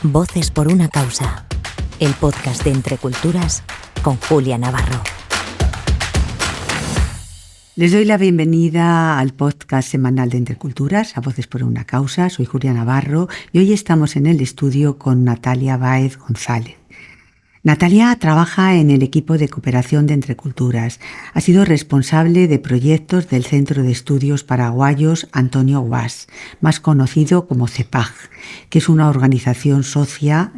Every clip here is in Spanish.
Voces por una causa, el podcast de Entre Culturas con Julia Navarro. Les doy la bienvenida al podcast semanal de Entre Culturas, a Voces por una causa. Soy Julia Navarro y hoy estamos en el estudio con Natalia Báez González. Natalia trabaja en el equipo de cooperación de Entre Culturas. Ha sido responsable de proyectos del Centro de Estudios Paraguayos Antonio Guas, más conocido como CEPAG, que es una organización socia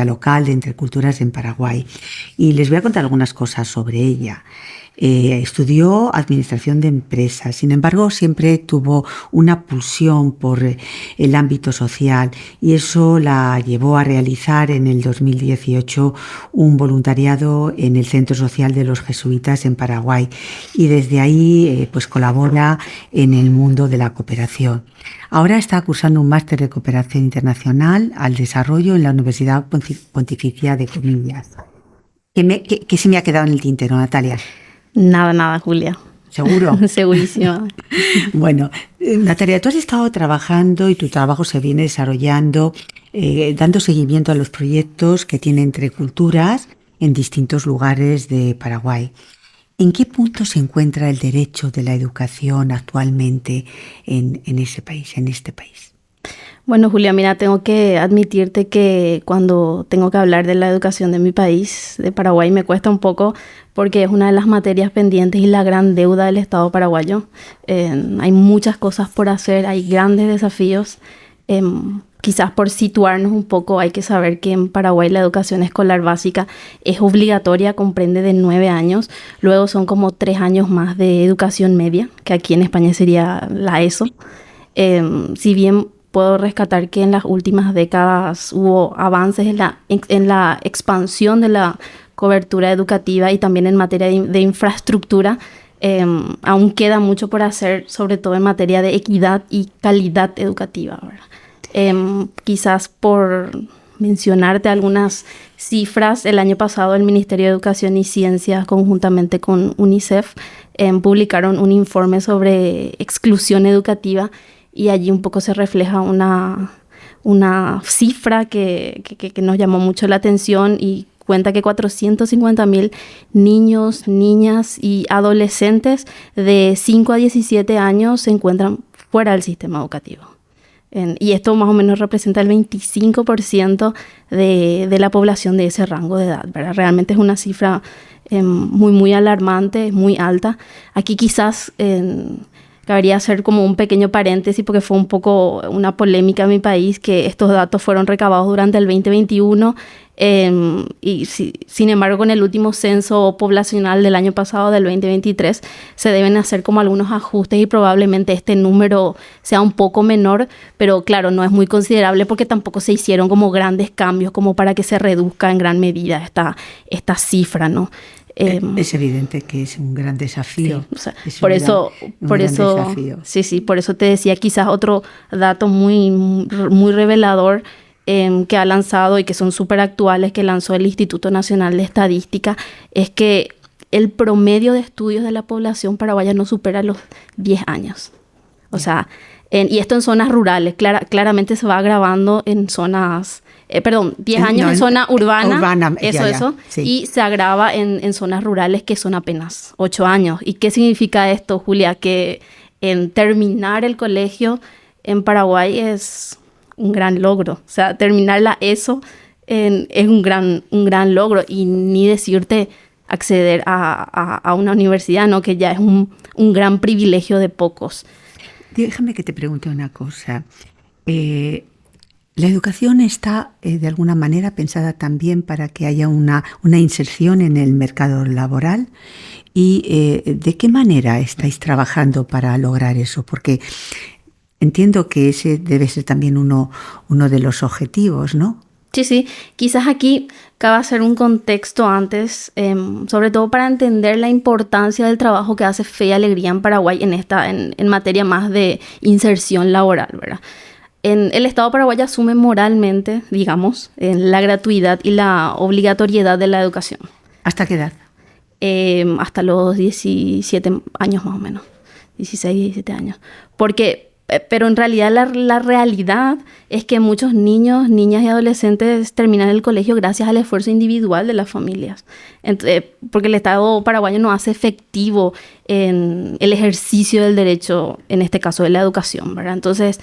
local de Entre Culturas en Paraguay. Y les voy a contar algunas cosas sobre ella. Estudió Administración de Empresas, sin embargo siempre tuvo una pulsión por el ámbito social y eso la llevó a realizar en el 2018 un voluntariado en el Centro Social de los Jesuitas en Paraguay y desde ahí pues colabora en el mundo de la cooperación. Ahora está cursando un máster de cooperación internacional al desarrollo en la Universidad Pontificia de Comillas. ¿Qué se me ha quedado en el tintero, Natalia? Nada, Julia. ¿Seguro? Segurísima. Bueno, Natalia, tú has estado trabajando y tu trabajo se viene desarrollando, dando seguimiento a los proyectos que tiene Entre Culturas en distintos lugares de Paraguay. ¿En qué punto se encuentra el derecho de la educación actualmente en ese país, en este país? Bueno, Julia, mira, tengo que admitirte que cuando tengo que hablar de la educación de mi país, de Paraguay, me cuesta un poco porque es una de las materias pendientes y la gran deuda del Estado paraguayo. Hay muchas cosas por hacer, hay grandes desafíos. Quizás por situarnos un poco, hay que saber que en Paraguay la educación escolar básica es obligatoria, comprende de 9 años. Luego son como 3 años más de educación media, que aquí en España sería la ESO. Si bien puedo rescatar que en las últimas décadas hubo avances en la expansión de la cobertura educativa y también en materia de infraestructura, aún queda mucho por hacer, sobre todo en materia de equidad y calidad educativa, ¿verdad? Quizás por mencionarte algunas cifras, el año pasado el Ministerio de Educación y Ciencias, conjuntamente con UNICEF, publicaron un informe sobre exclusión educativa y allí un poco se refleja una cifra que nos llamó mucho la atención y cuenta que 450.000 niños, niñas y adolescentes de 5 a 17 años se encuentran fuera del sistema educativo. Y esto más o menos representa el 25% de la población de ese rango de edad, ¿verdad? Realmente es una cifra muy alarmante, muy alta. Aquí quizás cabría hacer como un pequeño paréntesis porque fue un poco una polémica en mi país que estos datos fueron recabados durante el 2021 y sin embargo con el último censo poblacional del año pasado, del 2023, se deben hacer como algunos ajustes y probablemente este número sea un poco menor, pero claro, no es muy considerable porque tampoco se hicieron como grandes cambios como para que se reduzca en gran medida esta cifra, ¿no? Es evidente que es un gran desafío. Sí, o sea, por eso, por eso te decía quizás otro dato muy revelador que ha lanzado y que son súper actuales, que lanzó el Instituto Nacional de Estadística, es que el promedio de estudios de la población paraguaya no supera los 10 años. O sea, y esto en zonas rurales, claramente se va agravando en zonas... 10 años en zona urbana, eso, sí. Y se agrava en zonas rurales que son apenas 8 años. ¿Y qué significa esto, Julia? Que en terminar el colegio en Paraguay es un gran logro. O sea, terminar la ESO es un gran logro. Y ni decirte acceder a una universidad, ¿no? Que ya es un gran privilegio de pocos. Déjame que te pregunte una cosa. ¿La educación está de alguna manera pensada también para que haya una inserción en el mercado laboral? ¿Y de qué manera estáis trabajando para lograr eso? Porque entiendo que ese debe ser también uno de los objetivos, ¿no? Sí. Quizás aquí cabe hacer un contexto antes, sobre todo para entender la importancia del trabajo que hace Fe y Alegría en Paraguay en materia más de inserción laboral, ¿verdad? El Estado paraguayo asume moralmente, digamos, la gratuidad y la obligatoriedad de la educación. ¿Hasta qué edad? Hasta los 17 años más o menos, 16, 17 años. Porque Pero en realidad la realidad es que muchos niños, niñas y adolescentes terminan el colegio gracias al esfuerzo individual de las familias. Porque el Estado paraguayo no hace efectivo en el ejercicio del derecho, en este caso de la educación, ¿verdad? Entonces,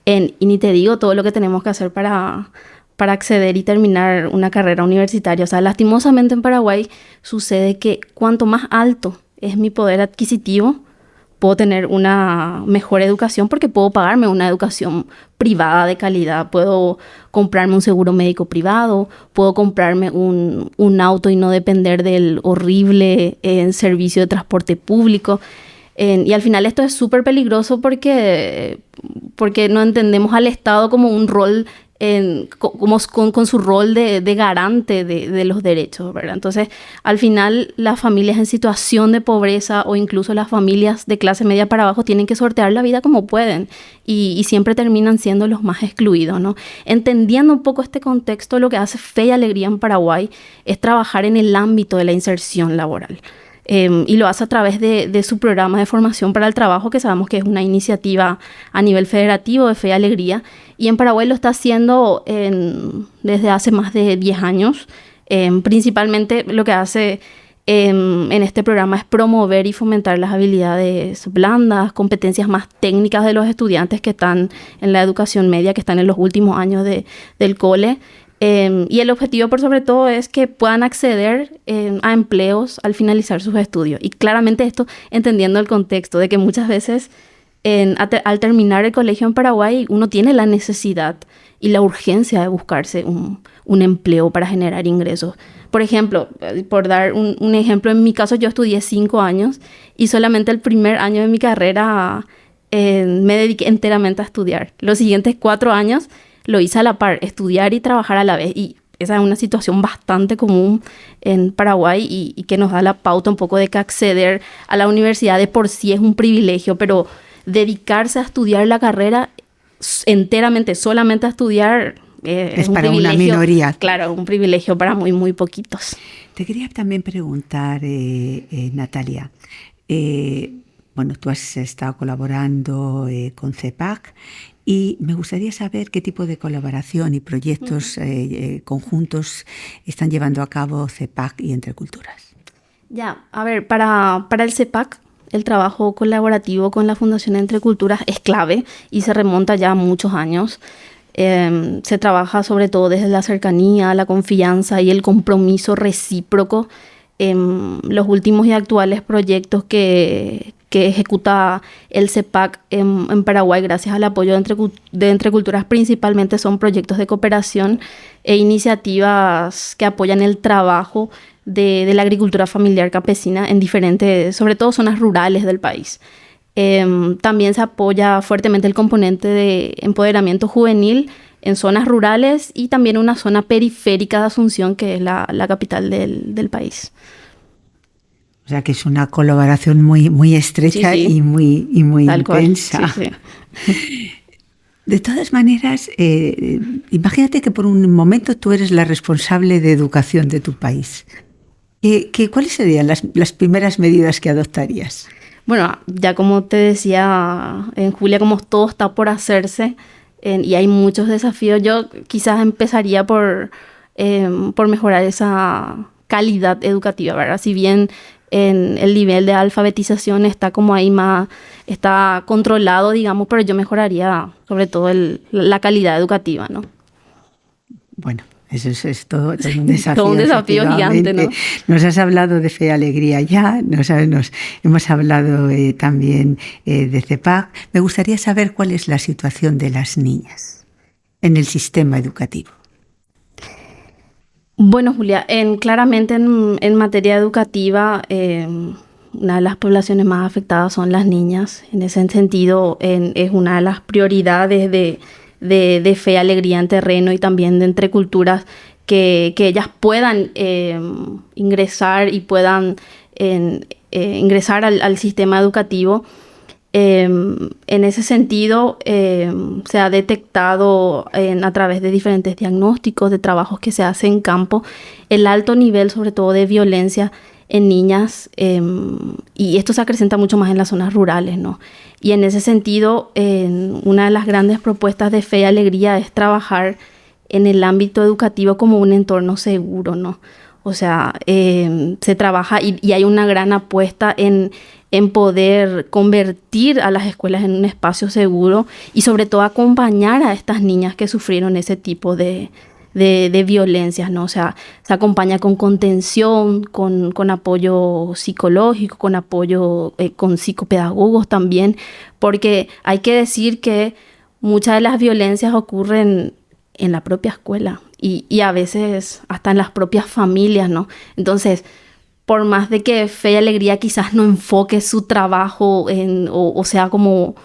y ni te digo todo lo que tenemos que hacer para acceder y terminar una carrera universitaria. O sea, lastimosamente en Paraguay sucede que cuanto más alto es mi poder adquisitivo, puedo tener una mejor educación porque puedo pagarme una educación privada de calidad, puedo comprarme un seguro médico privado, puedo comprarme un auto y no depender del horrible servicio de transporte público. Y al final esto es súper peligroso porque no entendemos al Estado como un rol con su rol de garante de los derechos, ¿verdad? Entonces, al final, las familias en situación de pobreza o incluso las familias de clase media para abajo tienen que sortear la vida como pueden y siempre terminan siendo los más excluidos, ¿no? Entendiendo un poco este contexto, lo que hace Fe y Alegría en Paraguay es trabajar en el ámbito de la inserción laboral. Y lo hace a través de su programa de formación para el trabajo, que sabemos que es una iniciativa a nivel federativo de Fe y Alegría. Y en Paraguay lo está haciendo desde hace más de 10 años. Principalmente lo que hace en este programa es promover y fomentar las habilidades blandas, competencias más técnicas de los estudiantes que están en la educación media, que están en los últimos años del cole. Y el objetivo, por sobre todo, es que puedan acceder a empleos al finalizar sus estudios. Y claramente esto entendiendo el contexto de que muchas veces al terminar el colegio en Paraguay uno tiene la necesidad y la urgencia de buscarse un empleo para generar ingresos. Por ejemplo, por dar un ejemplo, en mi caso yo estudié 5 años y solamente el primer año de mi carrera me dediqué enteramente a estudiar. Los siguientes 4 años lo hice a la par, estudiar y trabajar a la vez. Y esa es una situación bastante común en Paraguay y que nos da la pauta un poco de que acceder a la universidad de por sí es un privilegio, pero dedicarse a estudiar la carrera enteramente, solamente a estudiar, es para una minoría. Claro, un privilegio para muy, muy poquitos. Te quería también preguntar, Natalia, bueno, tú has estado colaborando con CEPAC y me gustaría saber qué tipo de colaboración y proyectos conjuntos están llevando a cabo CEPAC y Entre Culturas. Ya, a ver, para el CEPAC, el trabajo colaborativo con la Fundación Entre Culturas es clave y se remonta ya a muchos años. Se trabaja sobre todo desde la cercanía, la confianza y el compromiso recíproco. Los últimos y actuales proyectos que ejecuta el CEPAC en Paraguay gracias al apoyo de Entre Culturas principalmente son proyectos de cooperación e iniciativas que apoyan el trabajo de la agricultura familiar campesina en diferentes, sobre todo zonas rurales del país. También se apoya fuertemente el componente de empoderamiento juvenil en zonas rurales y también una zona periférica de Asunción, que es la capital del país. O sea que es una colaboración muy, muy estrecha, sí, sí. y muy intensa. Sí, sí. De todas maneras, imagínate que por un momento tú eres la responsable de educación de tu país. ¿Cuáles serían las primeras medidas que adoptarías? Bueno, ya como te decía, Julia, como todo está por hacerse y hay muchos desafíos, yo quizás empezaría por mejorar esa calidad educativa, ¿verdad? Si bien en el nivel de alfabetización está como ahí está controlado, digamos, pero yo mejoraría sobre todo la calidad educativa, ¿no? Bueno, eso es todo un desafío. Todo un desafío gigante, ¿no? Nos has hablado de Fe y Alegría ya, hemos hablado también de CEPAC. Me gustaría saber cuál es la situación de las niñas en el sistema educativo. Bueno, Julia, claramente en materia educativa, una de las poblaciones más afectadas son las niñas. En ese sentido, es una de las prioridades de Fe y Alegría en terreno y también de Entre Culturas, que ellas puedan ingresar y puedan ingresar al sistema educativo. En ese sentido, se ha detectado a través de diferentes diagnósticos de trabajos que se hacen en campo el alto nivel, sobre todo de violencia en niñas, y esto se acrecenta mucho más en las zonas rurales, ¿no? Y en ese sentido, una de las grandes propuestas de Fe y Alegría es trabajar en el ámbito educativo como un entorno seguro, ¿no? O sea, se trabaja y hay una gran apuesta en poder convertir a las escuelas en un espacio seguro y sobre todo acompañar a estas niñas que sufrieron ese tipo de violencias, ¿no? O sea, se acompaña con contención, con apoyo psicológico, con apoyo con psicopedagogos también, porque hay que decir que muchas de las violencias ocurren en la propia escuela y a veces hasta en las propias familias, ¿no? Entonces, por más de que Fe y Alegría quizás no enfoque su trabajo o sea como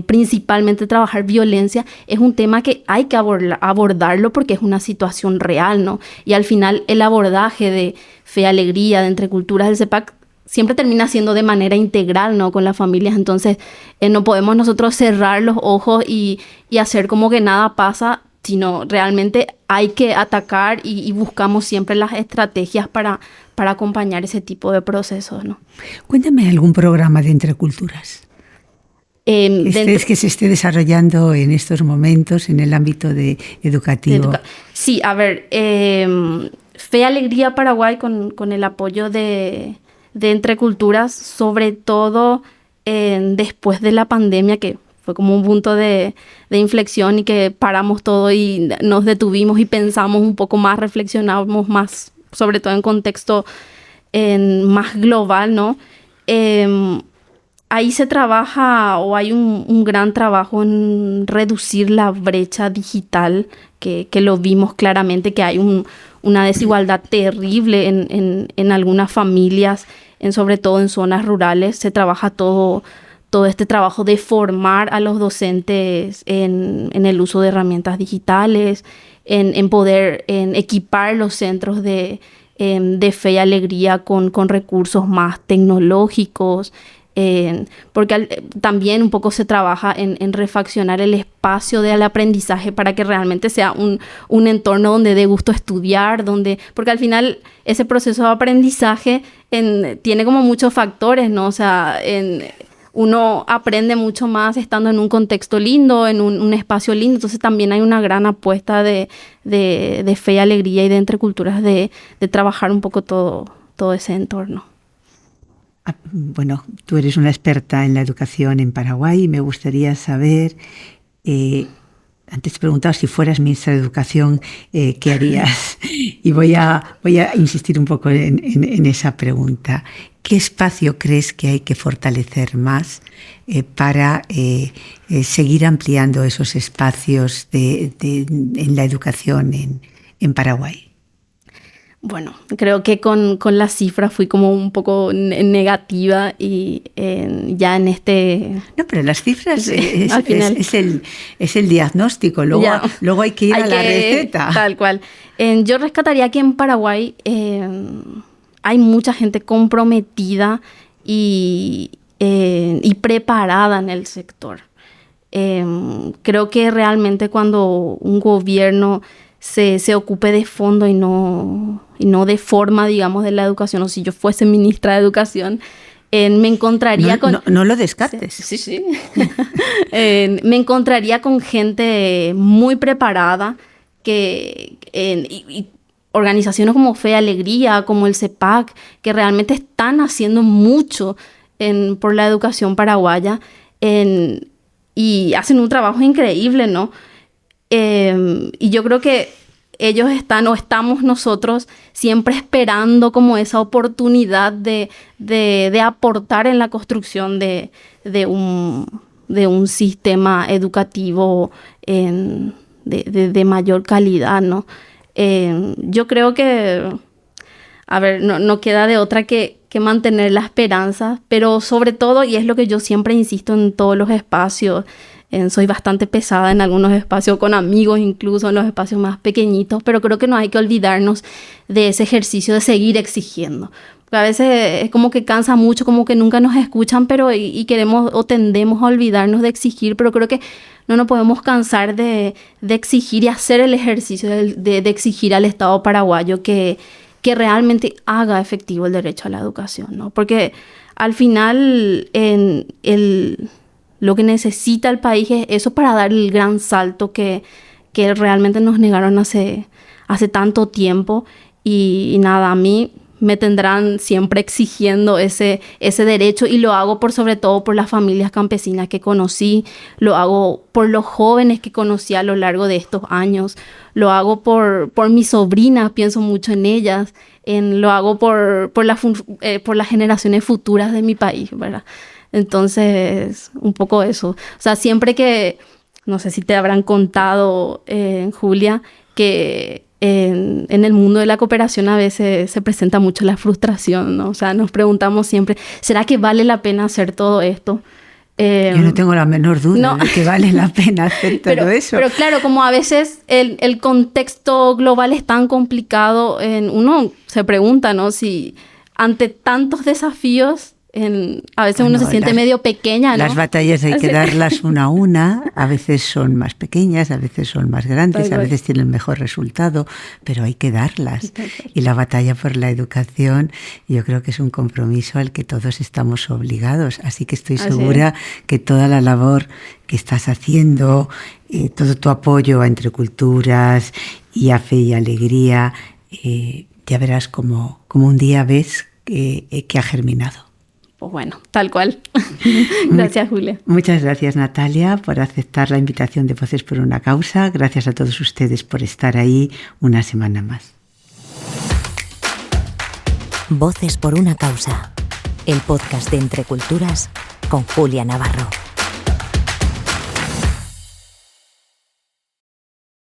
principalmente trabajar violencia, es un tema que hay que abordarlo porque es una situación real, ¿no? Y al final el abordaje de Fe y Alegría, de Entre Culturas del CEPAC, siempre termina siendo de manera integral, ¿no? Con las familias. Entonces, no podemos nosotros cerrar los ojos y hacer como que nada pasa, sino realmente hay que atacar y buscamos siempre las estrategias para acompañar ese tipo de procesos, ¿no? Cuéntame algún programa de Entre Culturas que se esté desarrollando en estos momentos en el ámbito educativo. Sí, a ver, Fe y Alegría Paraguay con el apoyo de Entre Culturas, sobre todo después de la pandemia, que fue como un punto de inflexión y que paramos todo y nos detuvimos y pensamos un poco más, reflexionamos más, sobre todo en contexto más global, ¿no? Ahí se trabaja o hay un gran trabajo en reducir la brecha digital, que lo vimos claramente, que hay una desigualdad terrible en algunas familias, sobre todo en zonas rurales. Se trabaja todo este trabajo de formar a los docentes en el uso de herramientas digitales, en poder equipar los centros de Fe y Alegría con recursos más tecnológicos, porque también un poco se trabaja en refaccionar el espacio del aprendizaje para que realmente sea un entorno donde dé gusto estudiar, porque al final ese proceso de aprendizaje tiene como muchos factores, ¿no? O sea, uno aprende mucho más estando en un contexto lindo, en un espacio lindo. Entonces también hay una gran apuesta de Fe y Alegría y de Entre Culturas de trabajar un poco todo ese entorno. Bueno, tú eres una experta en la educación en Paraguay y me gustaría saber, antes te preguntaba si fueras ministra de Educación, ¿qué harías? Y voy a insistir un poco en esa pregunta. ¿Qué espacio crees que hay que fortalecer más para seguir ampliando esos espacios en la educación en Paraguay? Bueno, creo que con las cifras fui como un poco negativa y ya en este... No, pero las cifras al final es el diagnóstico, luego hay que ir a la receta. Tal cual. Yo rescataría que en Paraguay hay mucha gente comprometida y preparada en el sector. Creo que realmente cuando un gobierno se ocupe de fondo y no de forma, digamos, de la educación, o si yo fuese ministra de Educación, me encontraría con... No lo descartes. Sí. Me encontraría con gente muy preparada y organizaciones como Fe y Alegría, como el CEPAC, que realmente están haciendo mucho por la educación paraguaya y hacen un trabajo increíble, ¿no? Y yo creo que ellos estamos nosotros siempre esperando como esa oportunidad de aportar en la construcción de un sistema educativo de mayor calidad, ¿no? Yo creo que, a ver, no queda de otra que mantener la esperanza, pero sobre todo, y es lo que yo siempre insisto en todos los espacios, soy bastante pesada en algunos espacios con amigos, incluso en los espacios más pequeñitos, pero creo que no hay que olvidarnos de ese ejercicio de seguir exigiendo. Porque a veces es como que cansa mucho, como que nunca nos escuchan, pero y queremos o tendemos a olvidarnos de exigir, pero creo que no nos podemos cansar de exigir y hacer el ejercicio de exigir al Estado paraguayo que que realmente haga efectivo el derecho a la educación, ¿no? Porque al final lo que necesita el país es eso para dar el gran salto que realmente nos negaron hace tanto tiempo. Y nada, a mí me tendrán siempre exigiendo ese derecho, y lo hago sobre todo por las familias campesinas que conocí, lo hago por los jóvenes que conocí a lo largo de estos años, lo hago por mis sobrinas, pienso mucho en ellas, lo hago por las generaciones futuras de mi país, ¿verdad? Entonces, un poco eso. O sea, siempre que, no sé si te habrán contado, Julia, que en el mundo de la cooperación a veces se presenta mucho la frustración, ¿no? O sea, nos preguntamos siempre, ¿será que vale la pena hacer todo esto? Yo no tengo la menor duda de que vale la pena hacer todo eso. Pero claro, como a veces el contexto global es tan complicado, uno se pregunta, ¿no? Si ante tantos desafíos, a veces uno se siente medio pequeña, ¿no? Las batallas hay que darlas una a una, a veces son más pequeñas, a veces son más grandes, a veces tienen mejor resultado, pero hay que darlas. Y la batalla por la educación, yo creo que es un compromiso al que todos estamos obligados, así que estoy segura que toda la labor que estás haciendo, todo tu apoyo a Entre Culturas y a Fe y Alegría, ya verás como un día ves que ha germinado. Pues bueno, tal cual. Gracias, Julia. Muchas gracias, Natalia, por aceptar la invitación de Voces por una Causa. Gracias a todos ustedes por estar ahí una semana más. Voces por una Causa, el podcast de Entre Culturas con Julia Navarro.